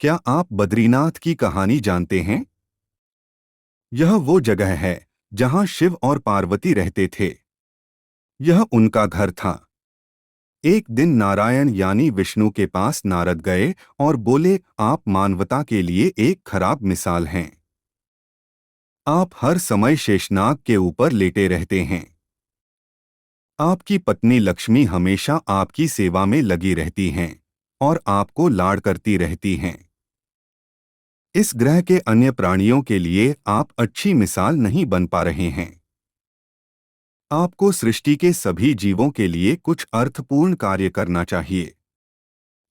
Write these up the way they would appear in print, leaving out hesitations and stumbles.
क्या आप बद्रीनाथ की कहानी जानते हैं? यह वो जगह है जहां शिव और पार्वती रहते थे। यह उनका घर था। एक दिन नारायण यानी विष्णु के पास नारद गए और बोले, आप मानवता के लिए एक खराब मिसाल हैं। आप हर समय शेषनाग के ऊपर लेटे रहते हैं। आपकी पत्नी लक्ष्मी हमेशा आपकी सेवा में लगी रहती हैं और आपको लाड़ करती रहती हैं। इस ग्रह के अन्य प्राणियों के लिए आप अच्छी मिसाल नहीं बन पा रहे हैं। आपको सृष्टि के सभी जीवों के लिए कुछ अर्थपूर्ण कार्य करना चाहिए।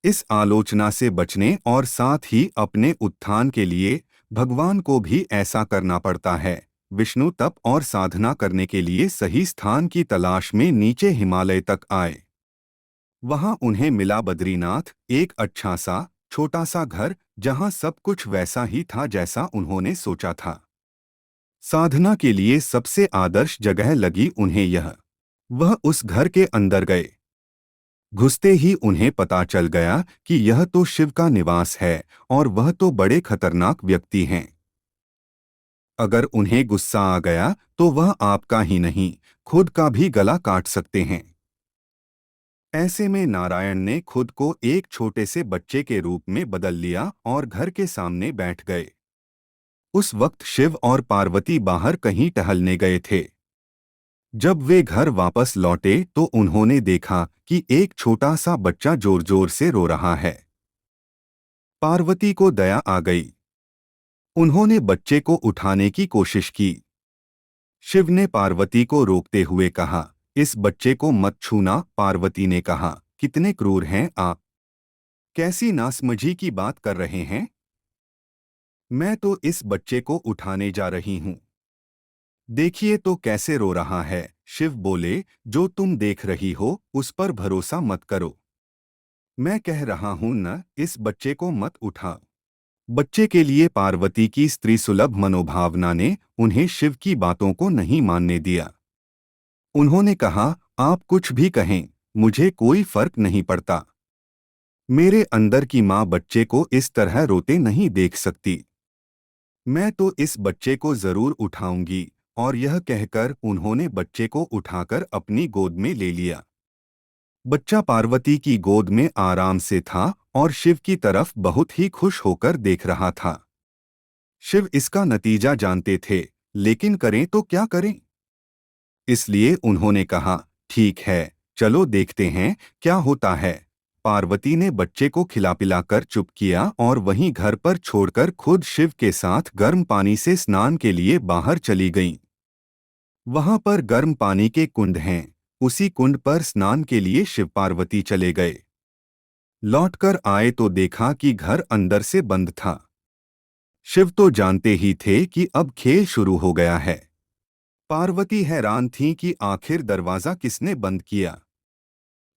इस आलोचना से बचने और साथ ही अपने उत्थान के लिए भगवान को भी ऐसा करना पड़ता है। विष्णु तप और साधना करने के लिए सही स्थान की तलाश में नीचे हिमालय तक आए। वहां उन्हें मिला बद्रीनाथ, एक अच्छा सा छोटा सा घर जहां सब कुछ वैसा ही था जैसा उन्होंने सोचा था। साधना के लिए सबसे आदर्श जगह लगी उन्हें यह। वह उस घर के अंदर गए। घुसते ही उन्हें पता चल गया कि यह तो शिव का निवास है और वह तो बड़े खतरनाक व्यक्ति हैं। अगर उन्हें गुस्सा आ गया तो वह आपका ही नहीं, खुद का भी गला काट सकते हैं। ऐसे में नारायण ने खुद को एक छोटे से बच्चे के रूप में बदल लिया और घर के सामने बैठ गए। उस वक्त शिव और पार्वती बाहर कहीं टहलने गए थे। जब वे घर वापस लौटे तो उन्होंने देखा कि एक छोटा सा बच्चा जोर जोर से रो रहा है। पार्वती को दया आ गई। उन्होंने बच्चे को उठाने की कोशिश की। शिव ने पार्वती को रोकते हुए कहा, इस बच्चे को मत छूना। पार्वती ने कहा, कितने क्रूर हैं आप, कैसी नासमझी की बात कर रहे हैं। मैं तो इस बच्चे को उठाने जा रही हूँ। देखिए तो कैसे रो रहा है। शिव बोले, जो तुम देख रही हो उस पर भरोसा मत करो। मैं कह रहा हूं न, इस बच्चे को मत उठाओ। बच्चे के लिए पार्वती की स्त्री सुलभ मनोभावना ने उन्हें शिव की बातों को नहीं मानने दिया। उन्होंने कहा, आप कुछ भी कहें, मुझे कोई फर्क नहीं पड़ता। मेरे अंदर की माँ बच्चे को इस तरह रोते नहीं देख सकती। मैं तो इस बच्चे को जरूर उठाऊंगी। और यह कहकर उन्होंने बच्चे को उठाकर अपनी गोद में ले लिया। बच्चा पार्वती की गोद में आराम से था और शिव की तरफ बहुत ही खुश होकर देख रहा था। शिव इसका नतीजा जानते थे, लेकिन करें तो क्या करें। इसलिए उन्होंने कहा, ठीक है, चलो देखते हैं क्या होता है। पार्वती ने बच्चे को खिला पिलाकर चुप किया और वहीं घर पर छोड़कर खुद शिव के साथ गर्म पानी से स्नान के लिए बाहर चली गईं। वहां पर गर्म पानी के कुंड हैं। उसी कुंड पर स्नान के लिए शिव पार्वती चले गए। लौटकर आए तो देखा कि घर अंदर से बंद था। शिव तो जानते ही थे कि अब खेल शुरू हो गया है। पार्वती हैरान थीं कि आखिर दरवाजा किसने बंद किया।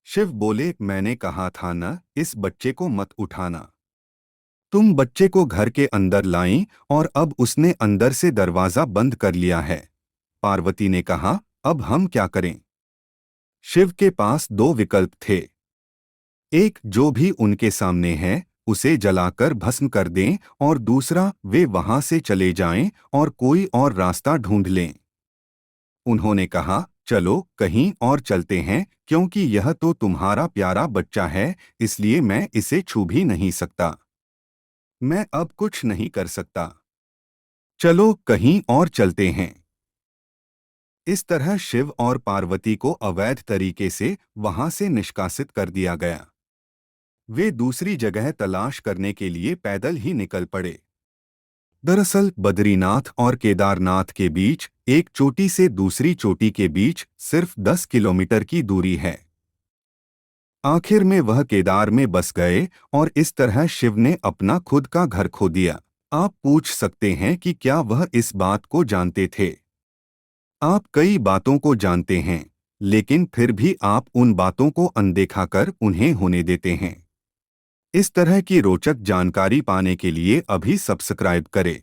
शिव बोले, मैंने कहा था न, इस बच्चे को मत उठाना। तुम बच्चे को घर के अंदर लाईं और अब उसने अंदर से दरवाजा बंद कर लिया है। पार्वती ने कहा, अब हम क्या करें। शिव के पास दो विकल्प थे। एक, जो भी उनके सामने है उसे जलाकर भस्म कर दें, और दूसरा, वे वहां से चले जाएं और कोई और रास्ता ढूंढ लें। उन्होंने कहा, चलो कहीं और चलते हैं, क्योंकि यह तो तुम्हारा प्यारा बच्चा है, इसलिए मैं इसे छू भी नहीं सकता। मैं अब कुछ नहीं कर सकता। चलो कहीं और चलते हैं। इस तरह शिव और पार्वती को अवैध तरीके से वहां से निष्कासित कर दिया गया। वे दूसरी जगह तलाश करने के लिए पैदल ही निकल पड़े। दरअसल बद्रीनाथ और केदारनाथ के बीच एक चोटी से दूसरी चोटी के बीच सिर्फ 10 किलोमीटर की दूरी है। आखिर में वह केदार में बस गए और इस तरह शिव ने अपना खुद का घर खो दिया। आप पूछ सकते हैं कि क्या वह इस बात को जानते थे। आप कई बातों को जानते हैं, लेकिन फिर भी आप उन बातों को अनदेखा कर उन्हें होने देते हैं। इस तरह की रोचक जानकारी पाने के लिए अभी सब्सक्राइब करें।